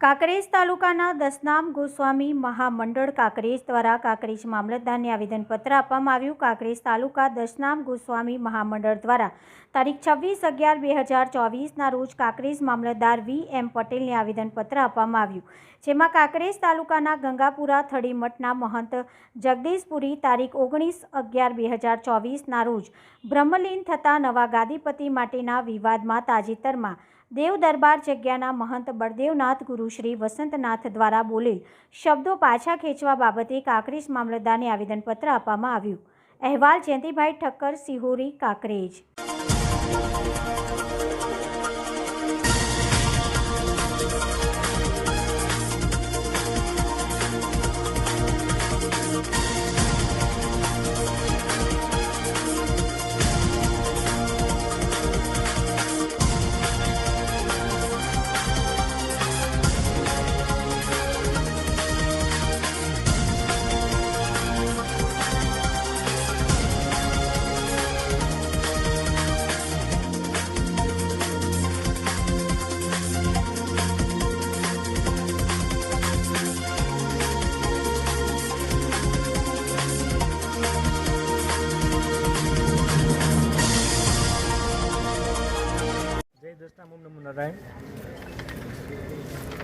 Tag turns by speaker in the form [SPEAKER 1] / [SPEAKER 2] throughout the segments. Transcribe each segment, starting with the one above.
[SPEAKER 1] કાંકરેજ તાલુકાના દસનામ ગોસ્વામી મહામંડળ કાંકરેજ દ્વારા કાંકરેજ મામલતદારને આવેદનપત્ર આપવામાં આવ્યું। કાંકરેજ તાલુકા દસનામ ગોસ્વામી મહામંડળ દ્વારા તારીખ 26/11/2024ના રોજ કાંકરેજ મામલતદાર V.M. પટેલને આવેદનપત્ર આપવામાં આવ્યું, જેમાં કાંકરેજ તાલુકાના ગંગાપુરા થડી મઠના મહંત જગદીશપુરી તારીખ 19/11/2024ના રોજ બ્રહ્મલીન થતા નવા ગાદીપતિ માટેના વિવાદમાં તાજેતરમાં દેવ દરબાર જગ્યાના મહંત બળદેવનાથ ગુરુશ્રી વસંતનાથ દ્વારા બોલેલ શબ્દો પાછા ખેંચવા બાબતે કાંકરેજ મામલતદારને આવેદનપત્ર આપવામાં આવ્યું। અહેવાલ જયંતિભાઈ ઠક્કર, સિહોરી, કાંકરેજ।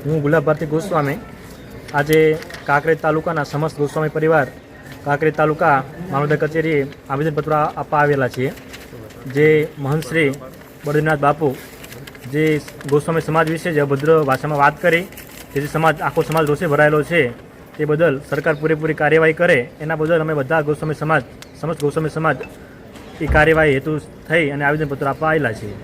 [SPEAKER 2] હું ગુલાબ ભારતી ગોસ્વામી આજે કાંકરેજ તાલુકાના સમસ્ત ગોસ્વામી પરિવાર કાંકરેજ તાલુકા મામલતદાર કચેરીએ આવેદનપત્ર આપવા આવેલા છીએ। જે મહંત શ્રી બળદેવનાથ બાપુ જે ગોસ્વામી સમાજ વિશે જે અભદ્ર ભાષામાં વાત કરી, જેથી આખો સમાજ રોષે ભરાયેલો છે, તે બદલ સરકાર પૂરેપૂરી કાર્યવાહી કરે, એના બદલ અમે બધા ગોસ્વામી સમાજ સમસ્ત ગોસ્વામી સમાજ એ કાર્યવાહી હેતુ થઈ અને આવેદનપત્ર આપવા આવેલા છીએ।